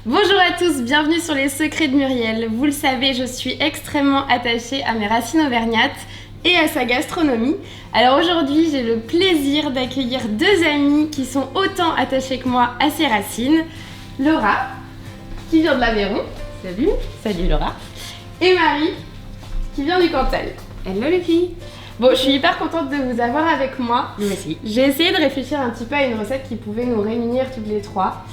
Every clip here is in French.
Bonjour à tous, bienvenue sur les secrets de Muriel. Vous le savez, je suis extrêmement attachée à mes racines auvergnates et à sa gastronomie. Alors aujourd'hui, j'ai le plaisir d'accueillir deux amies qui sont autant attachées que moi à ses racines. Laura, qui vient de l'Aveyron. Salut. Salut Laura. Et Marie, qui vient du Cantal. Hello les filles. Bon, je suis hyper contente de vous avoir avec moi. Moi aussi. J'ai essayé de réfléchir un petit peu à une recette qui pouvait nous réunir toutes les trois.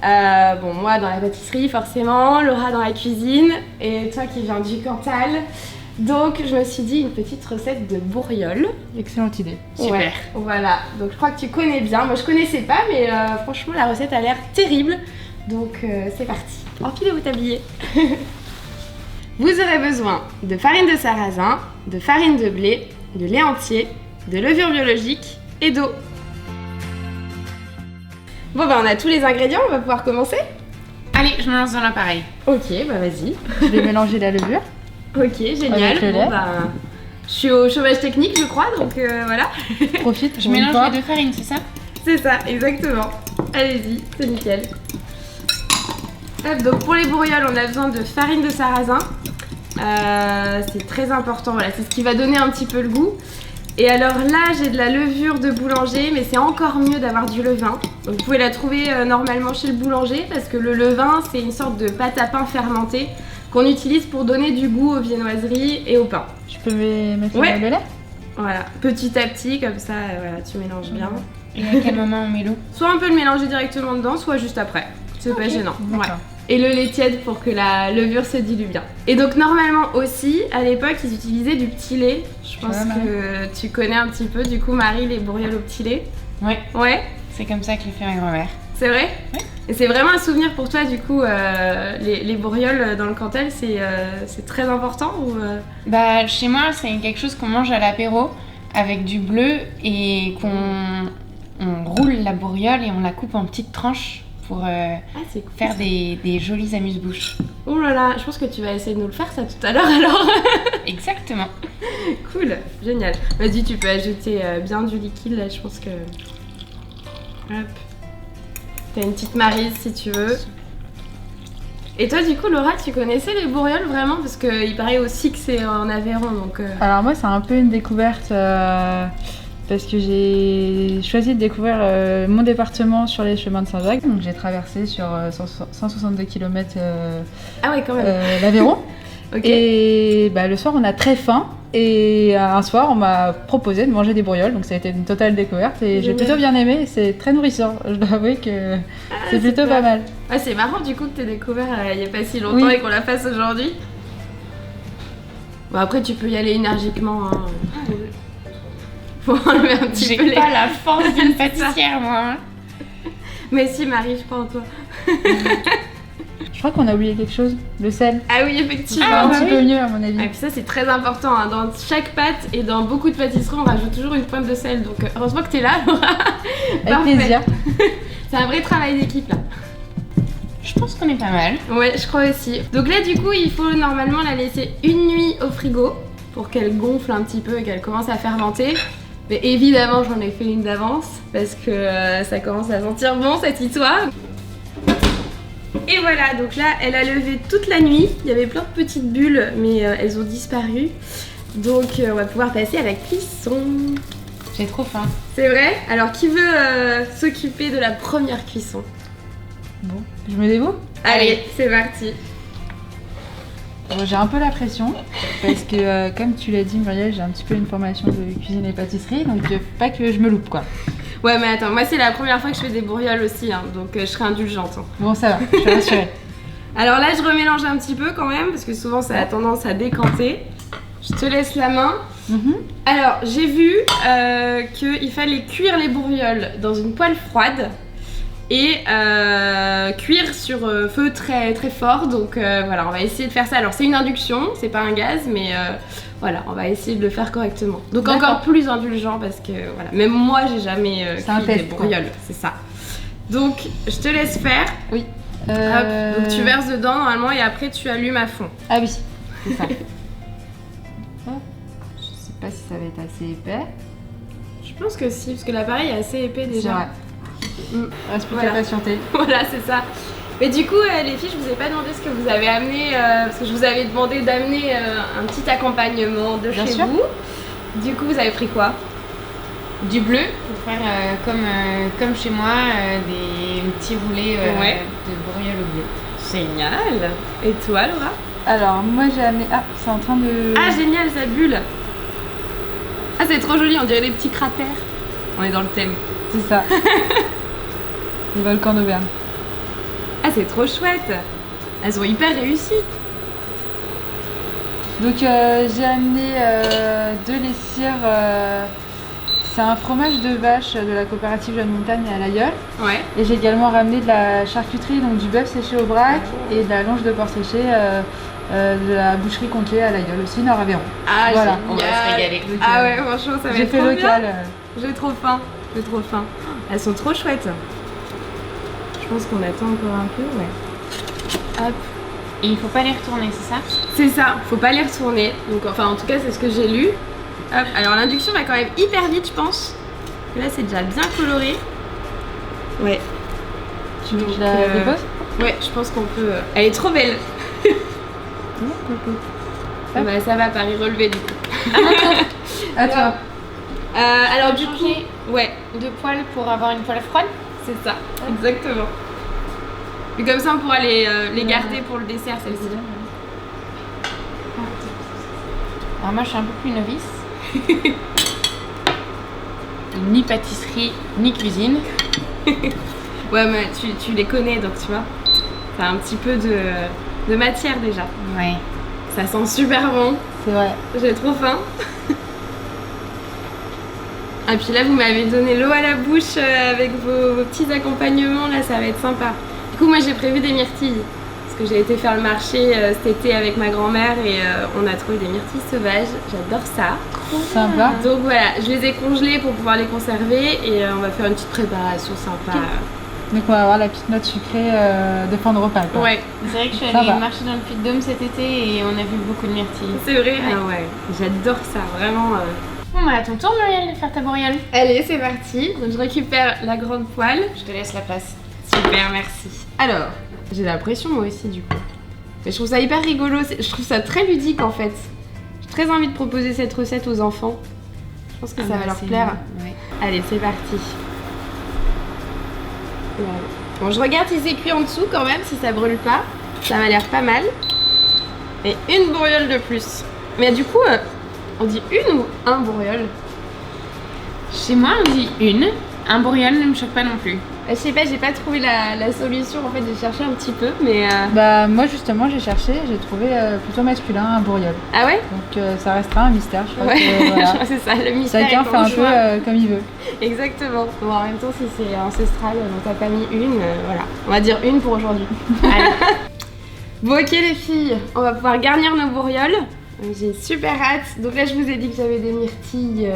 Moi dans la pâtisserie forcément, Laura dans la cuisine et toi qui viens du Cantal. Donc je me suis dit une petite recette de bourriole. Excellente idée. Super. Ouais, voilà, donc je crois que tu connais bien. Moi je connaissais pas mais franchement la recette a l'air terrible. Donc c'est parti, enfilez vos tabliers. Vous aurez besoin de farine de sarrasin, de farine de blé, de lait entier, de levure biologique et d'eau. Bon on a tous les ingrédients, on va pouvoir commencer. Allez, je me lance dans l'appareil. Ok, vas-y. Je vais mélanger la levure. Ok, génial. Avec le lait. Je suis au chômage technique je crois, donc voilà. Profite. Je mélange les deux farines, c'est ça? C'est ça, exactement. Allez-y, c'est nickel. Hop, donc pour les bourrioles, on a besoin de farine de sarrasin. C'est très important, voilà, c'est ce qui va donner un petit peu le goût. Et alors là, j'ai de la levure de boulanger, mais c'est encore mieux d'avoir du levain. Donc vous pouvez la trouver normalement chez le boulanger, parce que le levain, c'est une sorte de pâte à pain fermentée qu'on utilise pour donner du goût aux viennoiseries et au pain. Je peux mettre Ouais. le lait? Voilà, petit à petit, comme ça, voilà, tu mélanges bien. Et à quel moment on met l'eau? Soit on peut le mélanger directement dedans, soit juste après. C'est pas gênant. Ouais. D'accord. Et le lait tiède pour que la levure se dilue bien. Et donc normalement aussi, à l'époque, ils utilisaient du petit lait. Je pense que tu connais un petit peu, du coup, Marie, les bourrioles au petit lait. Ouais, Ouais, c'est comme ça que le fait ma grand-mère. c'est vrai? Ouais. Et c'est vraiment un souvenir pour toi, du coup, les bourrioles dans le Cantal, c'est très important ou Bah, chez moi, c'est quelque chose qu'on mange à l'apéro avec du bleu et on roule la bourriole et on la coupe en petites tranches pour c'est cool. faire des jolies amuse-bouches. Oh là là, je pense que tu vas essayer de nous le faire ça tout à l'heure alors. Exactement. Cool, génial. Vas-y, tu peux ajouter bien du liquide là, je pense que... Hop. T'as une petite maryse si tu veux. Et toi du coup Laura, tu connaissais les bourrioles vraiment? Parce qu'il paraît aussi que c'est en Aveyron donc... Alors moi, c'est un peu une découverte parce que j'ai choisi de découvrir mon département sur les chemins de Saint-Jacques. Donc j'ai traversé sur 162 km Ah ouais quand même. l'Aveyron. Ok. Et le soir, on a très faim. Et un soir, on m'a proposé de manger des bourrioles. Donc ça a été une totale découverte. Et j'ai Génial. plutôt bien aimé. C'est très nourrissant. Je dois avouer que c'est plutôt super. pas mal. Ah, c'est marrant du coup que t'aies découvert il y a pas si longtemps Oui. et qu'on la fasse aujourd'hui. Bon après tu peux y aller énergiquement. Hein. Faut enlever un petit J'ai peu les... pas la force d'une pâtissière, moi. Mais si Marie, je crois en toi. Je crois qu'on a oublié quelque chose. Le sel. Ah oui effectivement. C'est un bah petit oui. peu mieux à mon avis. Et puis ça c'est très important, hein. Dans chaque pâte et dans beaucoup de pâtisseries on rajoute toujours une pointe de sel, donc heureusement que t'es là Laura. Avec Parfait. plaisir. C'est un vrai travail d'équipe là. Je pense qu'on est pas mal. Ouais je crois aussi. Donc là du coup il faut normalement la laisser une nuit au frigo pour qu'elle gonfle un petit peu et qu'elle commence à fermenter. Mais évidemment j'en ai fait une d'avance parce que ça commence à sentir bon cette histoire. Et voilà, donc là elle a levé toute la nuit, il y avait plein de petites bulles mais elles ont disparu. Donc on va pouvoir passer à la cuisson. J'ai trop faim. C'est vrai? Alors qui veut s'occuper de la première cuisson? Bon, je me dévoue. Allez, c'est parti. J'ai un peu la pression parce que comme tu l'as dit Muriel, j'ai un petit peu une formation de cuisine et pâtisserie, donc pas que je me loupe quoi. Ouais mais attends, moi c'est la première fois que je fais des bourrioles aussi, hein, donc je serai indulgente. Hein. Bon ça va, je suis rassurée. Alors là je remélange un petit peu quand même parce que souvent ça a tendance à décanter. Je te laisse la main. Alors j'ai vu qu'il fallait cuire les bourrioles dans une poêle froide et cuire sur feu très très fort, donc voilà on va essayer de faire ça. Alors c'est une induction, c'est pas un gaz mais voilà on va essayer de le faire correctement. Donc encore plus indulgent parce que voilà, même moi j'ai jamais cuit des bourrioles, c'est ça. Donc je te laisse faire. Oui. Hop, donc tu verses dedans normalement et après tu allumes à fond. Ah oui, c'est ça. Hop. Je sais pas si ça va être assez épais. Je pense que si, parce que l'appareil est assez épais déjà. C'est vrai. Reste plus qu'à Voilà. patienter. Voilà, c'est ça. Mais du coup, les filles, je vous ai pas demandé ce que vous avez amené, parce que je vous avais demandé d'amener un petit accompagnement de Bien chez sûr. vous. Du coup, vous avez pris quoi? Du bleu pour faire comme chez moi, des petits roulets Ouais. de bourriole au bleu. Génial. Et toi, Laura? Alors, moi j'ai amené. Ah, c'est en train de. Ah, génial, sa bulle. Ah, c'est trop joli, on dirait des petits cratères. On est dans le thème. C'est ça. Le volcan d'Auvergne. Ah, c'est trop chouette. Elles sont hyper réussies. Donc j'ai amené 2 lessirs. C'est un fromage de vache de la coopérative Jeune Montagne à l'Aïeul. Ouais. Et j'ai également ramené de la charcuterie, donc du bœuf séché au vrac et de la longe de porc séché de la boucherie Contelet à l'Aïeul, aussi Nord-Aveyron. Ah, Voilà. génial. On va se régaler. Ah ouais, franchement, ça va J'ai être fait trop local. bien. J'ai trop faim. J'ai trop faim. Elles sont trop chouettes. Je pense qu'on attend encore un peu, ouais. Hop. Et il faut pas les retourner, c'est ça? C'est ça, faut pas les retourner. Donc, enfin, en tout cas, c'est ce que j'ai lu. Hop. Alors, l'induction va quand même hyper vite, je pense. Là, c'est déjà bien coloré. Ouais. Tu veux que je la Donc, dépose? Ouais, je pense qu'on peut. Elle est trop belle. Ah bah, ça va, Paris relevé du coup. À toi. Alors, du Changer coup, ouais, de poêle pour avoir une poêle froide? c'est ça, exactement. Et comme ça, on pourra les garder pour le dessert, celle-ci. Alors moi je suis un peu plus novice. Ni pâtisserie, ni cuisine. Ouais, mais tu les connais, donc tu vois. T'as un petit peu de matière déjà. Ouais. Ça sent super bon. C'est vrai. J'ai trop faim. Ah, puis là, vous m'avez donné l'eau à la bouche avec vos petits accompagnements. Là, ça va être sympa. Du coup, moi, j'ai prévu des myrtilles. Parce que j'ai été faire le marché cet été avec ma grand-mère et on a trouvé des myrtilles sauvages. J'adore ça. Sympa. Donc voilà, je les ai congelées pour pouvoir les conserver et on va faire une petite préparation sympa. Donc on va avoir la petite note sucrée de fin de repas. Quoi. Ouais, C'est vrai que je suis Ça allée va. marcher dans le Puy-de-Dôme cet été et on a vu beaucoup de myrtilles. c'est vrai. Ah ouais, j'adore ça, vraiment. Bon bah à ton tour Muriel de faire ta bourriole. Allez, c'est parti. Donc je récupère la grande poêle. Je te laisse la place. Super, merci. Alors, j'ai la pression moi aussi du coup. Mais je trouve ça hyper rigolo, je trouve ça très ludique en fait. J'ai très envie de proposer cette recette aux enfants. Je pense que ça va leur plaire. Ouais. Allez, c'est parti. Voilà. Bon, je regarde si c'est cuit en dessous quand même, si ça brûle pas. Ça m'a l'air pas mal. Et une bourriole de plus. Mais du coup, on dit une ou un bourriole? Chez moi on dit une. Un bourriole ne me choque pas non plus. Je sais pas, j'ai pas trouvé la solution en fait, j'ai cherché un petit peu, mais. Bah moi justement j'ai cherché, j'ai trouvé plutôt masculin un bourriole. Ah ouais? Donc ça restera un mystère. Je crois Ouais, que, voilà. c'est ça, le mystère. Chacun est fait en un choix. peu comme il veut. Exactement. Bon, en même temps, si c'est ancestral, dont t'as pas mis une, voilà. On va dire une pour aujourd'hui. Allez. Bon, ok les filles, on va pouvoir garnir nos bourrioles. J'ai super hâte. Donc là, je vous ai dit que j'avais des myrtilles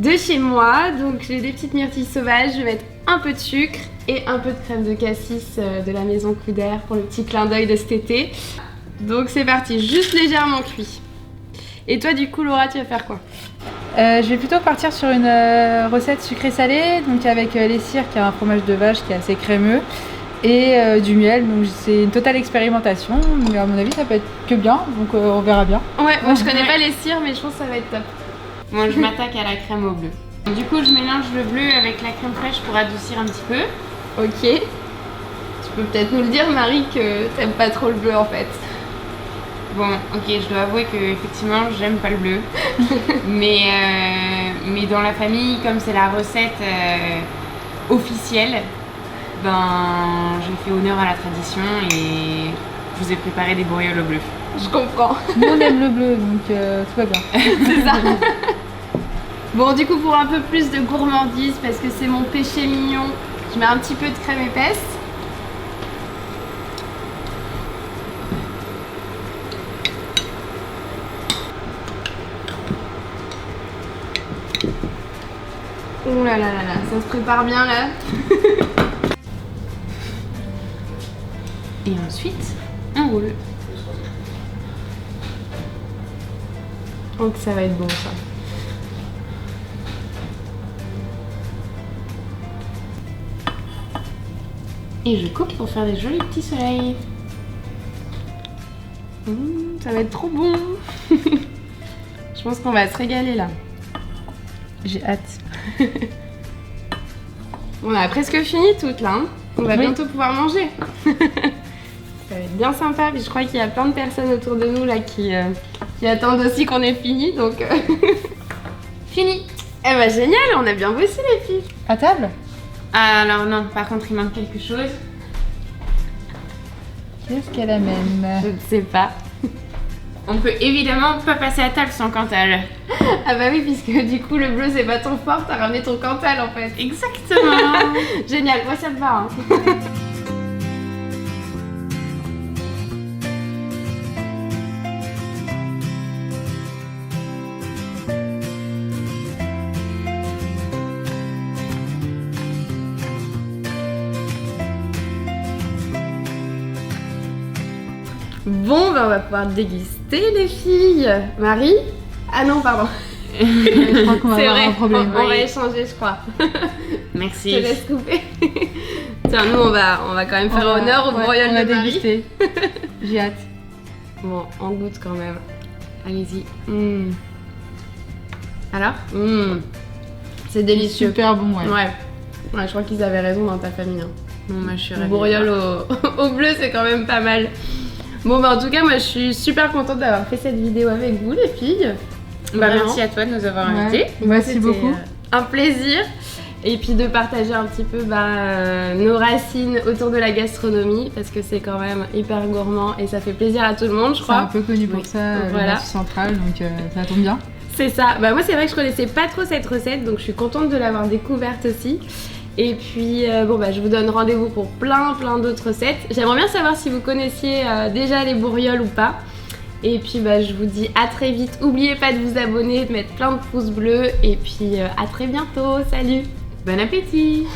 de chez moi. Donc j'ai des petites myrtilles sauvages. Je vais mettre un peu de sucre et un peu de crème de cassis de la maison Couder pour le petit clin d'œil de cet été. Donc c'est parti, juste légèrement cuit. Et toi, du coup, Laura, tu vas faire quoi? Je vais plutôt partir sur une recette sucrée-salée, donc avec les cires, qui est un fromage de vache qui est assez crémeux, et du miel. Donc c'est une totale expérimentation, mais à mon avis ça peut être que bien, donc on verra bien. Ouais, moi je connais pas les cires, mais je pense que ça va être top. Moi je m'attaque à la crème au bleu. Du coup je mélange le bleu avec la crème fraîche pour adoucir un petit peu. Ok. Tu peux peut-être nous le dire, Marie, que t'aimes pas trop le bleu en fait. Bon, ok, je dois avouer que effectivement j'aime pas le bleu, mais dans la famille, comme c'est la recette officielle, ben j'ai fait honneur à la tradition et je vous ai préparé des bourrioles au bleu. Je comprends. Nous on aime le bleu, donc tout va bien. C'est ça. Bon, du coup, pour un peu plus de gourmandise, parce que c'est mon péché mignon, je mets un petit peu de crème épaisse. Oh là là là là, ça se prépare bien là. Et ensuite, on roule. Donc ça va être bon ça. Et je coupe pour faire des jolis petits soleils. Ça va être trop bon. Je pense qu'on va se régaler là. J'ai hâte. On a presque fini toutes là. Hein. On va Oui. bientôt pouvoir manger. Ça va être bien sympa. Puis je crois qu'il y a plein de personnes autour de nous là qui attendent aussi qu'on ait fini. Donc Fini. eh ben génial, on a bien bossé les filles. À table? Alors non, par contre il manque quelque chose. Qu'est-ce qu'elle amène? Je ne sais pas. On peut évidemment pas passer à table sans Cantal. Ah bah oui, puisque du coup le bleu c'est pas ton fort, t'as ramené ton Cantal en fait. Exactement. Génial, moi ça me va. Hein. Bon, bah on va pouvoir déguster les filles. Marie? Ah non, pardon. Je crois qu'on va C'est avoir vrai, un problème. on va échanger, je crois. Merci. Je te laisse couper. Tiens, nous on va quand même faire honneur au broyole on va de Marie. déguster. J'ai hâte. Bon, on goûte quand même. Allez-y. Alors C'est délicieux. Super bon, ouais. Ouais, je crois qu'ils avaient raison dans ta famille. Hein. Bon, moi je suis Le ravie. bourriole au bleu, c'est quand même pas mal. Bon, bah en tout cas, moi je suis super contente d'avoir fait cette vidéo avec vous, les filles. Bah, Vraiment. merci à toi de nous avoir Ouais. invités. Merci C'était, beaucoup. un plaisir. Et puis de partager un petit peu nos racines autour de la gastronomie, parce que c'est quand même hyper gourmand et ça fait plaisir à tout le monde, je C'est un crois. peu connu pour Oui. ça, Voilà. le Massif central, donc ça tombe bien. C'est ça. Bah moi c'est vrai que je connaissais pas trop cette recette, donc je suis contente de l'avoir découverte aussi. Et puis bon bah je vous donne rendez-vous pour plein d'autres recettes. J'aimerais bien savoir si vous connaissiez déjà les bourrioles ou pas. Et puis bah je vous dis à très vite. N'oubliez pas de vous abonner, de mettre plein de pouces bleus. Et puis à très bientôt. Salut. Bon appétit.